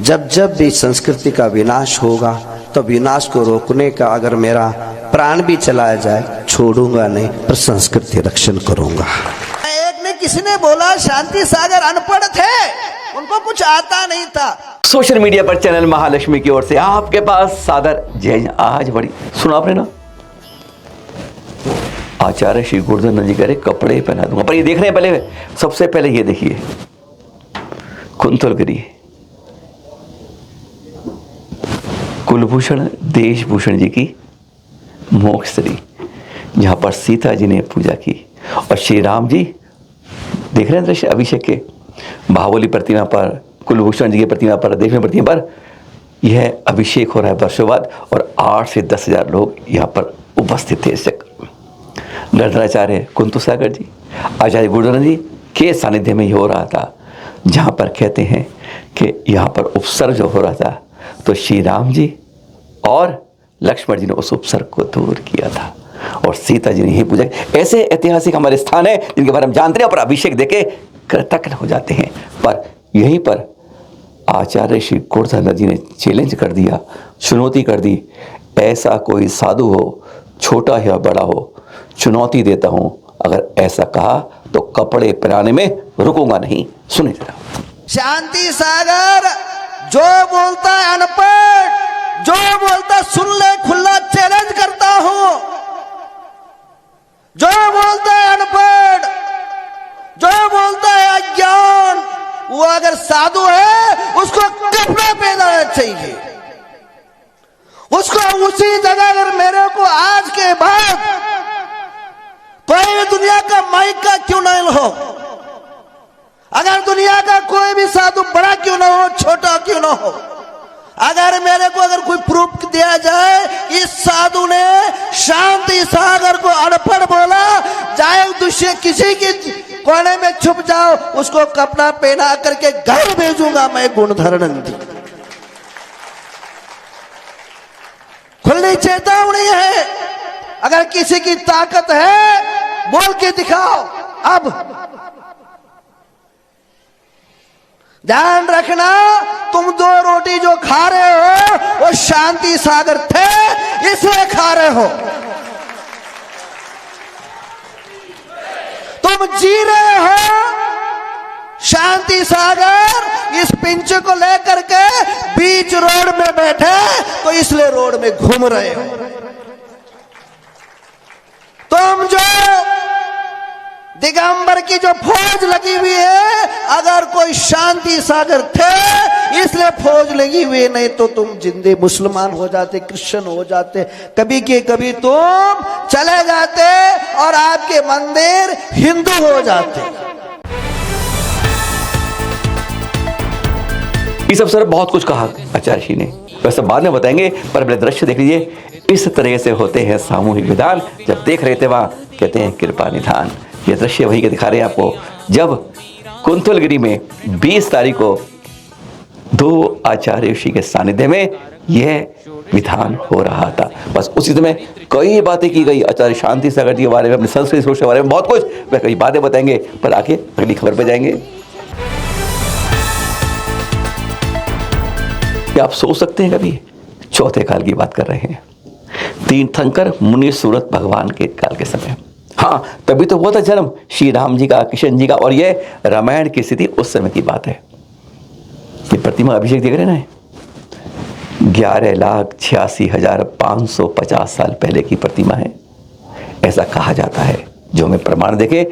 जब जब भी संस्कृति का विनाश होगा तो विनाश को रोकने का अगर मेरा प्राण भी चलाया जाए छोड़ूंगा नहीं, पर संस्कृति रक्षण करूंगा। एक ने किसी ने बोला शांति सागर अनपढ़ थे, उनको कुछ आता नहीं था। सोशल मीडिया पर चैनल महालक्ष्मी की ओर से आपके पास सादर जय। आज बड़ी सुना आपने ना, आचार्य श्री गुरुधर जी कह रहे कपड़े पहना दूंगा। पर ये देख रहे हैं पहले, सबसे पहले ये देखिए कुंतलगिरी कुलभूषण देशभूषण जी की मोक्षश्री, जहां पर सीता जी ने पूजा की और श्री राम जी देख रहे हैं दृश्य अभिषेक के। बाहुबली प्रतिमा पर, कुलभूषण जी की प्रतिमा पर, देश प्रतिमा पर यह अभिषेक हो रहा है वर्षों बाद, और 8 से 10 हजार लोग यहाँ पर उपस्थित थे। गर्दनाचार्य कुंतु सागर जी, आचार्य गुरुधर जी के सानिध्य में ये हो रहा था, जहाँ पर कहते हैं कि यहाँ पर उपसर्ग जो हो रहा था तो श्री राम जी और लक्ष्मण जी ने उस उपसर्ग को दूर किया था और सीता जी ने ही पूजा की। ऐसे ऐतिहासिक हमारे स्थान है जिनके बारे में जानते हैं, पर अभिषेक देके कृतज्ञ हो जाते हैं। पर यहीं पर आचार्य श्री गुरुधर जी ने चैलेंज कर दिया, चुनौती कर दी, ऐसा कोई साधु हो, छोटा या बड़ा हो, चुनौती देता हूं, अगर ऐसा कहा तो कपड़े पहनाने में रुकूंगा नहीं। सुने जरा। शांति सागर जो बोलता है अनपढ़, जो बोलता सुन ले, खुला चैलेंज करता हूं। जो बोलता है अनपढ़, जो बोलता है अज्ञान, वो अगर साधु है उसको कपड़ा पहनाना चाहिए। उसको उसी जगह अगर मेरे को आज के बाद कोई भी दुनिया का माइक का क्यों नहीं हो, अगर दुनिया का कोई भी साधु बड़ा क्यों ना हो, छोटा क्यों ना हो, अगर मेरे को अगर कोई प्रूफ दिया जाए इस साधु ने शांति सागर को अनपढ़ बोला, जाए दूसरे किसी के कोने में छुप जाओ, उसको कपड़ा पहना करके घर भेजूंगा मैं गुणधर नंदी। खुली चेतावनी है, अगर किसी की ताकत है बोल के दिखाओ। अब ध्यान रखना, तुम 2 रोटी जो खा रहे हो वो शांति सागर थे इसलिए खा रहे हो। तुम जी रहे हो शांति सागर इस पिंच को लेकर के बीच रोड में बैठे, तो इसलिए रोड में घूम रहे हो। तुम जो दिगंबर की जो फौज लगी हुई है, अगर कोई शांति सागर थे इसलिए फौज लगी हुई है, नहीं तो तुम जिंदे मुसलमान हो जाते, क्रिश्चियन हो जाते, कभी के कभी तुम चले जाते और आपके मंदिर हिंदू हो जाते। इस अवसर पर बहुत कुछ कहा आचार्य जी ने, वैसे बाद में बताएंगे, पर पहले दृश्य देख लीजिए। इस तरह से होते हैं सामूहिक विधान, जब देख रहे थे वहां कहते हैं कृपा निधान। ये दृश्य वही के दिखा रहे हैं आपको, जब कुंतलगिरी में 20 तारीख को 2 आचार्य ऋषि के सानिध्य में यह विधान हो रहा था। बस उसी समय कई बातें की गई आचार्य शांति सागर जी के बारे में, अपनी संस्कृति सोच के बारे में बहुत कुछ, वह कई बातें बताएंगे, पर आगे अगली खबर पे जाएंगे। क्या आप सोच सकते हैं कभी, चौथे काल की बात कर रहे हैं, तीर्थंकर मुनि सूरत भगवान के काल के समय। हाँ, तभी तो हुआ था जन्म श्री राम जी का, किशन जी का, और ये रामायण की स्थिति उस समय की बात है। ये प्रतिमा अभिषेक देख रहे हैं ना, 11,86,550 साल पहले की प्रतिमा है, ऐसा कहा जाता है। जो हमें प्रमाण देखे,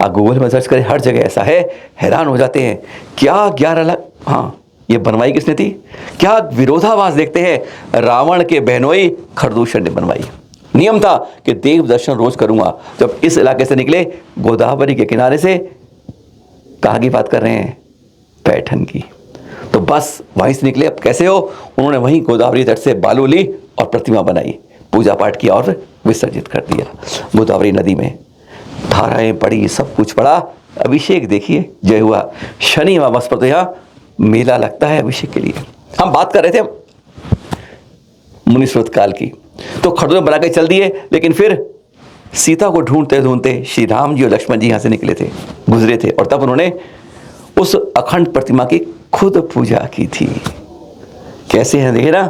आप गूगल में सर्च करें, हर जगह ऐसा है, हैरान हो जाते हैं। क्या 11 लाख, हाँ, ये बनवाई किसने थी? क्या विरोधाभास देखते हैं, रावण के बहनोई खरदूषण ने बनवाई। नियम था कि देव दर्शन रोज करूंगा। जब इस इलाके से निकले, गोदावरी के किनारे से, कहाँ की बात कर रहे हैं, पैठन की, तो बस वहीं से निकले। अब कैसे हो, उन्होंने वहीं गोदावरी तट से बालू ली और प्रतिमा बनाई, पूजा पाठ किया और विसर्जित कर दिया गोदावरी नदी में। धाराएं पड़ी, सब कुछ पड़ा, अभिषेक देखिए जय हुआ। शनि अमावस पर तो यहाँ मेला लगता है अभिषेक के लिए। हम बात कर रहे थे मुनि स्रोत काल की, तो खड़ूर बना के चल दिए, लेकिन फिर सीता को ढूंढते ढूंढते श्री राम जी और लक्ष्मण जी यहाँ से निकले थे, गुजरे थे, और तब उन्होंने उस अखंड प्रतिमा की खुद पूजा की थी। कैसे हैं देखिए ना,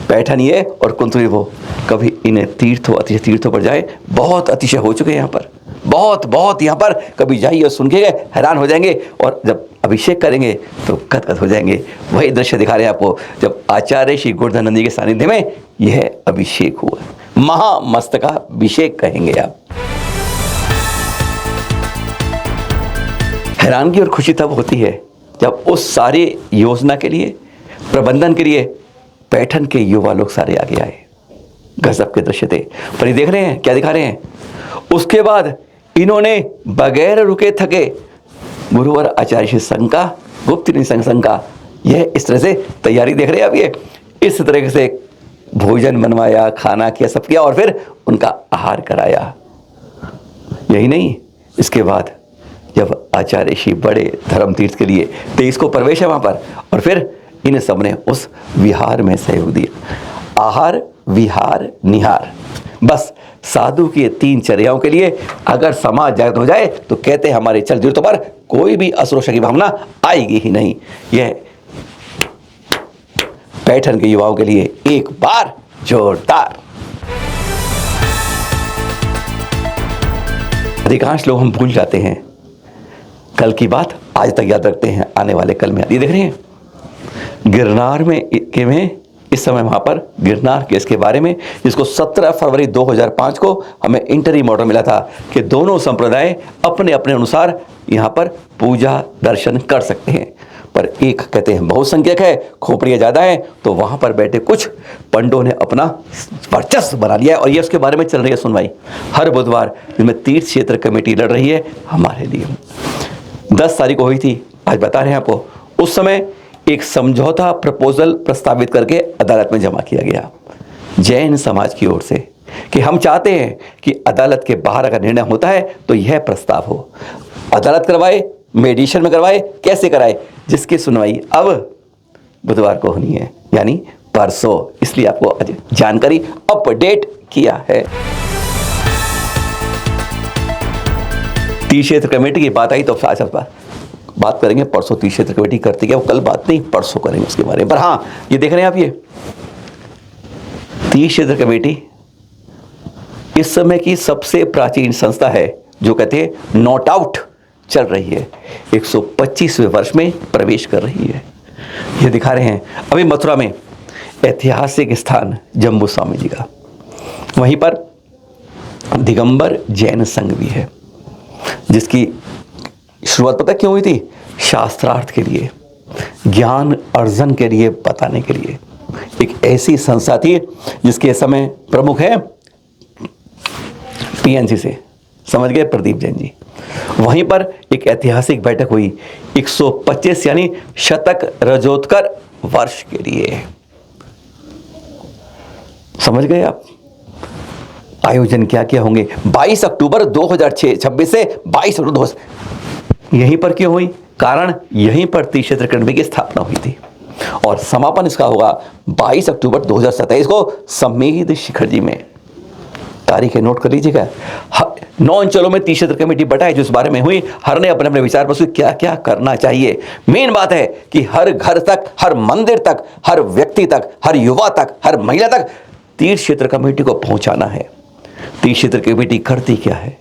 पैठन ये और कुंतली वो। कभी इन तीर्थों अतिशय तीर्थों पर जाए, बहुत अतिशय हो चुके हैं यहाँ पर, बहुत बहुत यहाँ पर। कभी जाइए और सुन के हैरान हो जाएंगे, और जब अभिषेक करेंगे तो गदगद हो जाएंगे। वही दृश्य दिखा रहे हैं आपको, जब आचार्य श्री गोवर्धन जी के सानिध्य में यह अभिषेक हुआ। महामस्तकाभिषेक कहेंगे आप। हैरानगी और खुशी तब होती है जब उस सारी योजना के लिए, प्रबंधन के लिए पैठन के युवा लोग सारे आगे आए। गजब के दृश्य थे। पर ये देख रहे हैं क्या दिखा रहे हैं। उसके बाद इन्होंने बगैर रुके थके गुरुवर आचार्य श्री संघ का, गुप्त संघ का, यह इस तरह से तैयारी देख रहे हैं आप। ये इस तरह से भोजन बनवाया, खाना किया, सब किया, और फिर उनका आहार कराया। यही नहीं, इसके बाद जब आचार्य श्री बड़े धर्म तीर्थ के लिए 23 को प्रवेश है वहां पर, और फिर इन सब ने उस विहार में सहयोग दिया। आहार, विहार, निहार, बस साधु की 3 चर्याओं के लिए अगर समाज जागृत हो जाए तो कहते हैं हमारे चल तीर्थों पर कोई भी असुरक्षा की भावना आएगी ही नहीं। यह पैठन के युवाओं के लिए एक बार जोरदार। अधिकांश लोग हम भूल जाते हैं, कल की बात आज तक याद रखते हैं, आने वाले कल में। ये देख रहे हैं गिरनार में इस समय वहां पर गिरनार केस के बारे में, जिसको 17 फरवरी 2005 को हमें इंटरिम ऑर्डर मिला था कि दोनों संप्रदाय अपने अपने अनुसार यहां पर पूजा दर्शन कर सकते हैं। पर एक कहते हैं बहुसंख्यक है, खोपड़ियाँ ज़्यादा है, तो वहां पर बैठे कुछ पंडों ने अपना वर्चस्व बना लिया है। और ये उसके बारे में चल रही है सुनवाई हर बुधवार, जिसमें तीर्थ क्षेत्र कमेटी लड़ रही है हमारे लिए। 10 तारीख को हुई थी, आज बता रहे हैं आपको। उस समय एक समझौता प्रपोजल प्रस्तावित करके अदालत में जमा किया गया जैन समाज की ओर से कि हम चाहते हैं कि अदालत के बाहर अगर निर्णय होता है तो यह प्रस्ताव हो। अदालत करवाए, मेडिएशन में करवाए, कैसे कराए, जिसकी सुनवाई अब बुधवार को होनी है, यानी परसों। इसलिए आपको जानकारी अपडेट किया है। तीर्थ क्षेत्र कमेटी की बात आई तो आज बात करेंगे। परसों तीर्थ क्षेत्र कमेटी करती है, वो कल बात नहीं, परसों करेंगे उसके बारे में। पर हाँ, ये देख रहे हैं आप, ये तीर्थ क्षेत्र कमेटी इस समय की सबसे प्राचीन संस्था है, जो कहते हैं नॉट आउट चल रही है, 125वें वर्ष में प्रवेश कर रही है। ये दिखा रहे हैं। अभी मथुरा में ऐतिहासिक स्थान जम्बू स्वामी जी का, वहीं पर दिगंबर जैन संघ भी है, जिसकी शुरुआत पता क्यों हुई थी? शास्त्रार्थ के लिए, ज्ञान अर्जन के लिए, बताने के लिए। एक ऐसी संस्था थी जिसके समय प्रमुख है पीएनसी से, समझ गए, प्रदीप जैन जी। वहीं पर एक ऐतिहासिक बैठक हुई 125 यानी शतक रजोत्तर वर्ष के लिए। समझ गए आप? आयोजन क्या क्या होंगे? 22 अक्टूबर 2026 से 22 अक्टूबर 2000। यहीं पर क्यों हुई? कारण यहीं पर तीर्थ क्षेत्र कमेटी की स्थापना हुई थी, और समापन इसका होगा 22 अक्टूबर 2027 को सम्मेद शिखर जी में। तारीख है, नोट कर लीजिएगा। 9 अंचलों में तीर्थ क्षेत्र कमेटी बटाई जो इस बारे में हुई, हर ने अपने अपने विचार पर क्या क्या करना चाहिए। मेन बात है कि हर घर तक, हर मंदिर तक, हर व्यक्ति तक, हर युवा तक, हर महिला तक तीर्थ क्षेत्र कमेटी को पहुंचाना है। तीर्थ क्षेत्र कमेटी करती क्या है,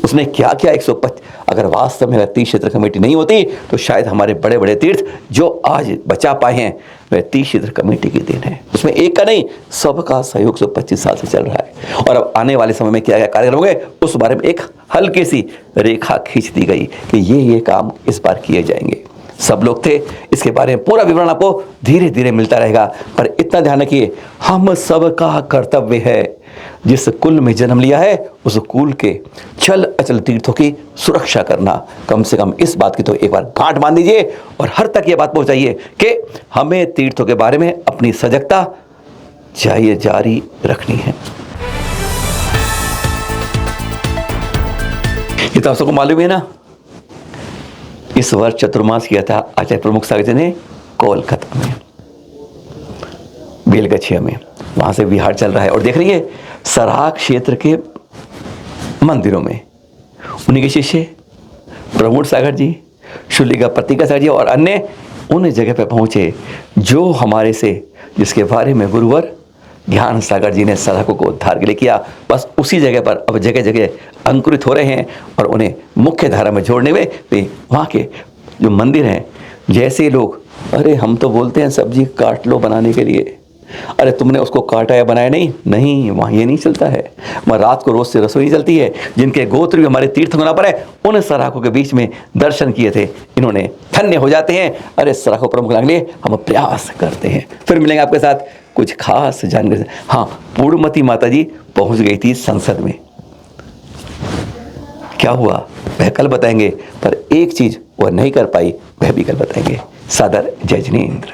उसने क्या क्या 125, अगर वास्तव में अगर तीर्थ क्षेत्र कमेटी नहीं होती तो शायद हमारे बड़े बड़े तीर्थ जो आज बचा पाए हैं वह तीर्थ क्षेत्र कमेटी की देन है। उसमें एक का नहीं, सबका सहयोग 125 साल से चल रहा है। और अब आने वाले समय में क्या क्या कार्यक्रम होंगे उस बारे में एक हल्की सी रेखा खींच दी गई कि ये काम इस बार किए जाएंगे। सब लोग थे, इसके बारे में पूरा विवरण आपको धीरे धीरे मिलता रहेगा। पर इतना ध्यान रखिए, हम सबका कर्तव्य है, जिस कुल में जन्म लिया है उस कुल के चल अचल तीर्थों की सुरक्षा करना। कम से कम इस बात की तो एक बार गांठ बांध दीजिए और हर तक ये बात पहुंचाइए कि हमें तीर्थों के बारे में अपनी सजगता जारी रखनी है। ये तो आप सबको मालूम है ना, इस वर्ष चतुर्मास किया था आचार्य प्रमुख सागर जी ने कोलकाता में, बेलगछिया में। वहां से विहार चल रहा है और देख रही है सराह क्षेत्र के मंदिरों में उन्हीं के शिष्य प्रमोद सागर जी, शुलिका प्रतिका सागर जी और अन्य उन जगह पे पहुंचे जो हमारे से जिसके बारे में गुरुवर ज्ञान सागर जी ने साधकों को उद्धार के लिए किया, बस उसी जगह पर अब जगह जगह अंकुरित हो रहे हैं और उन्हें मुख्य धारा में जोड़ने में वे वहाँ के जो मंदिर हैं, जैसे लोग अरे हम तो बोलते हैं सब्जी काट लो बनाने के लिए, अरे तुमने उसको काटा या बनाया नहीं, वहाँ ये नहीं चलता है। वहाँ रात को रोज से रसोई चलती है। जिनके गोत्र भी हमारे तीर्थंकरों पर है, उन सराखों के बीच में दर्शन किए थे, इन्होंने धन्य हो जाते हैं। अरे सराखों प्रमुख के लिए हम प्रयास करते हैं। फिर मिलेंगे आपके साथ कुछ खास जानकारी। हाँ, पूर्णमती माता जी पहुँच गई थी संसद में, क्या हुआ वह कल बताएंगे, पर एक चीज वह नहीं कर पाई वह भी कल बताएंगे। सादर जय जिनेंद्र।